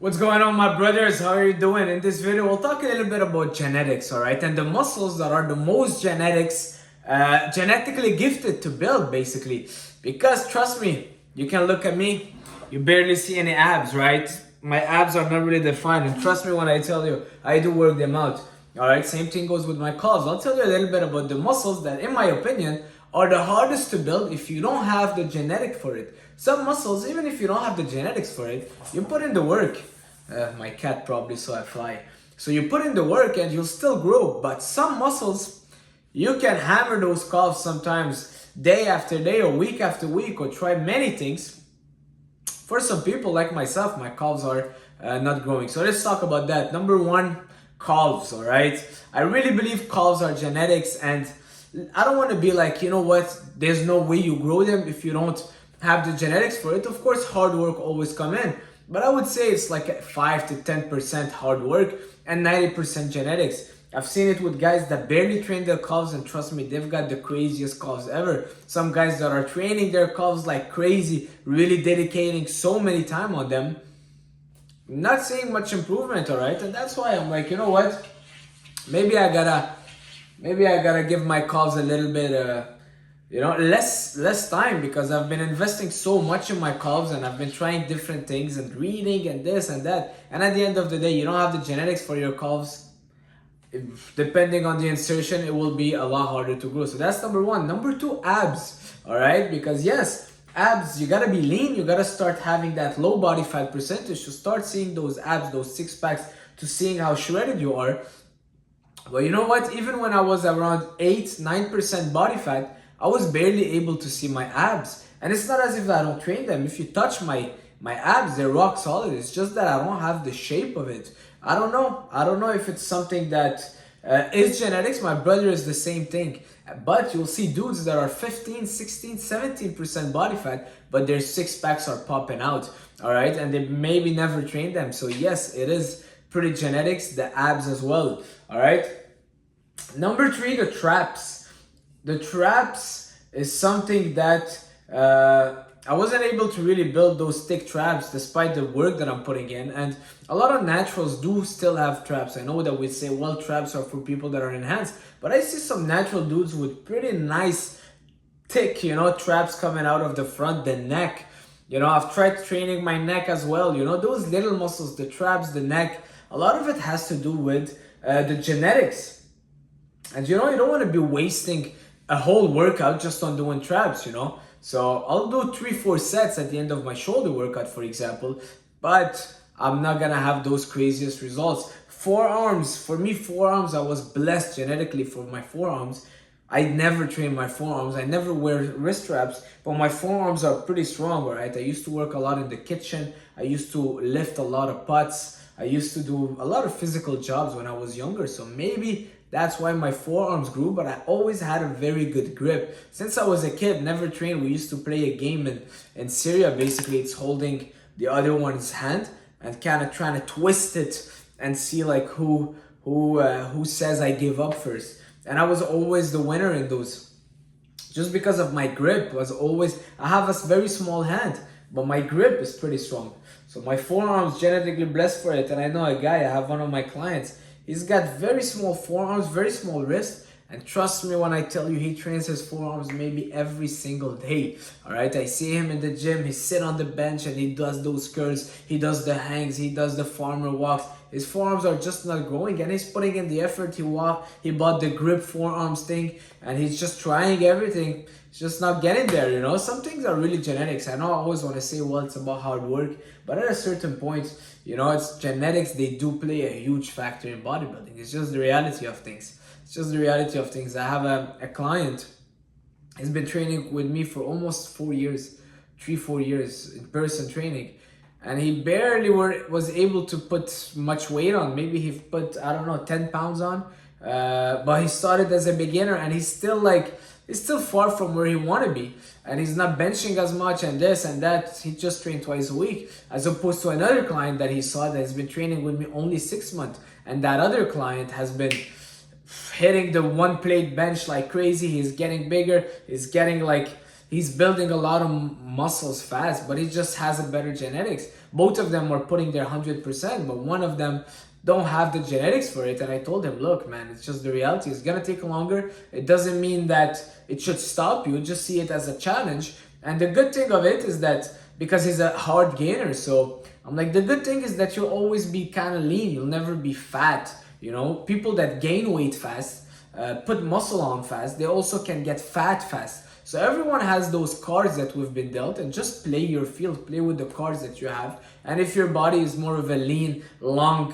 What's going on, my brothers? How are you doing? In this video, we'll talk a little bit about genetics, all right? And the muscles that are the most genetically gifted to build, basically. Because trust me, you can look at me, you barely see any abs, right? My abs are not really defined. And trust me when I tell you, I do work them out, all right? Same thing goes with my calves. I'll tell you a little bit about the muscles that, in my opinion, are the hardest to build if you don't have the genetic for it. Some muscles, even if you don't have the genetics for it, you put in the work. My cat probably saw a fly. So you put in the work and you'll still grow. But some muscles, you can hammer those calves sometimes day after day or week after week or try many things. For some people like myself, my calves are not growing. So let's talk about that. Number one, calves, all right? I really believe calves are genetics, and I don't want to be like, you know what, there's no way you grow them if you don't have the genetics for it. Of course, hard work always come in. But I would say it's like 5 to 10% hard work and 90% genetics. I've seen it with guys that barely train their calves, and trust me, they've got the craziest calves ever. Some guys that are training their calves like crazy, really dedicating so many time on them, not seeing much improvement, all right? And that's why I'm like, you know what? Maybe I gotta give my calves a little bit less time, because I've been investing so much in my calves and I've been trying different things and reading and this and that. And at the end of the day, you don't have the genetics for your calves. Depending on the insertion, it will be a lot harder to grow. So that's number one. Number two, abs. All right, because yes, abs, you gotta be lean. You gotta start having that low body fat percentage to start seeing those abs, those six packs, to seeing how shredded you are. Well, you know what? Even when I was around 8-9% body fat, I was barely able to see my abs. And it's not as if I don't train them. If you touch my abs, they're rock solid. It's just that I don't have the shape of it. I don't know. I don't know if it's something that is genetics. My brother is the same thing. But you'll see dudes that are 15, 16, 17% body fat, but their six packs are popping out. All right. And they maybe never trained them. So yes, it is pretty genetics, the abs as well. All right. Number three, the traps. The traps is something that I wasn't able to really build those thick traps despite the work that I'm putting in. And a lot of naturals do still have traps. I know that we say, well, traps are for people that are enhanced, but I see some natural dudes with pretty nice, thick, traps coming out of the front, the neck. I've tried training my neck as well. Those little muscles, the traps, the neck, a lot of it has to do with the genetics. And you don't want to be wasting a whole workout just on doing traps, So I'll do 3-4 sets at the end of my shoulder workout, for example, but I'm not gonna have those craziest results. Forearms, for me, forearms, I was blessed genetically for my forearms. I never train my forearms. I never wear wrist straps, but my forearms are pretty strong, right? I used to work a lot in the kitchen. I used to lift a lot of pots. I used to do a lot of physical jobs when I was younger. So maybe that's why my forearms grew, but I always had a very good grip. Since I was a kid, never trained. We used to play a game in Syria. Basically, it's holding the other one's hand and kind of trying to twist it and see like who says I give up first. And I was always the winner in those. Just because of my grip I have a very small hand, but my grip is pretty strong. So my forearms genetically blessed for it. And I know a guy, I have one of my clients, he's got very small forearms, very small wrists. And trust me when I tell you, he trains his forearms maybe every single day. All right, I see him in the gym. He sit on the bench and he does those curls. He does the hangs. He does the farmer walks. His forearms are just not growing, and he's putting in the effort. He bought the grip forearms thing, and he's just trying everything. It's just not getting there, Some things are really genetics. I know I always want to say, well, it's about hard work, but at a certain point, it's genetics. They do play a huge factor in bodybuilding. It's just the reality of things. I have a client. He's been training with me for almost 4 years, 3-4 years in person training. And he barely was able to put much weight on. Maybe he put, 10 pounds on. But he started as a beginner, and he's still far from where he want to be. And he's not benching as much and this and that. He just trained twice a week. As opposed to another client that he saw that has been training with me only 6 months. And that other client has been hitting the one plate bench like crazy. He's getting bigger. He's building a lot of muscles fast, but he just has a better genetics. both of them were putting their 100%, but one of them don't have the genetics for it. And I told him, look, man, it's just the reality. It's gonna take longer. It doesn't mean that it should stop you. Just see it as a challenge. And the good thing of it is that because he's a hard gainer, so I'm like, the good thing is that you'll always be kind of lean. You'll never be fat. You know, people that gain weight fast, put muscle on fast, they also can get fat fast. So everyone has those cards that we've been dealt, and just play your field, play with the cards that you have. And if your body is more of a lean, long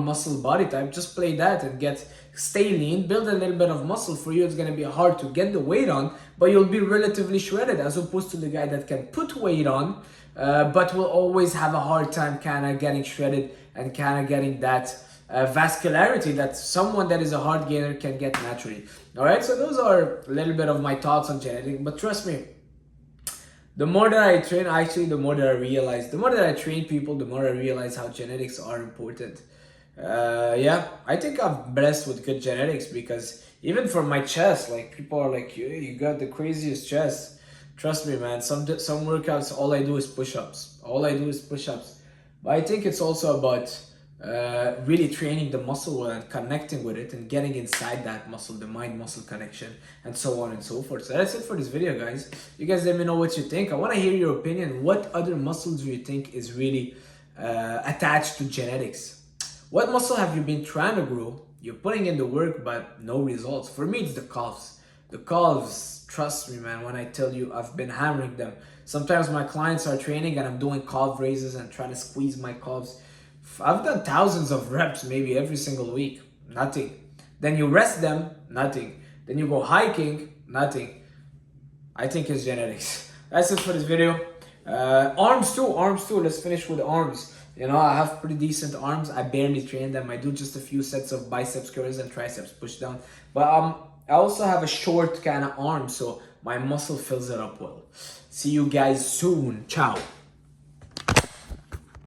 muscle body type, just play that and stay lean, build a little bit of muscle. For you, it's gonna be hard to get the weight on, but you'll be relatively shredded, as opposed to the guy that can put weight on, but will always have a hard time kind of getting shredded and kind of getting that vascularity that someone that is a hard gainer can get naturally. All right, so those are a little bit of my thoughts on genetics, but trust me, the more that I train, actually, the more that I train people, the more I realize how genetics are important. Yeah, I think I'm blessed with good genetics, because even for my chest, like, people are like, you got the craziest chest. Trust me, man, some workouts, all I do is push-ups. But I think it's also about really training the muscle and connecting with it and getting inside that muscle, the mind-muscle connection, and so on and so forth. So that's it for this video, guys. You guys let me know what you think. I want to hear your opinion. What other muscles do you think is really attached to genetics? What muscle have you been trying to grow? You're putting in the work, but no results. For me, it's the calves. The calves, trust me, man, when I tell you, I've been hammering them. Sometimes my clients are training and I'm doing calf raises and trying to squeeze my calves. I've done thousands of reps maybe every single week. Nothing. Then you rest them, nothing. Then you go hiking, nothing. I think it's genetics. That's it for this video. Arms too. Let's finish with arms. You know, I have pretty decent arms. I barely train them. I do just a few sets of biceps curls and triceps push down. But I also have a short kind of arm, so my muscle fills it up well. See you guys soon. Ciao.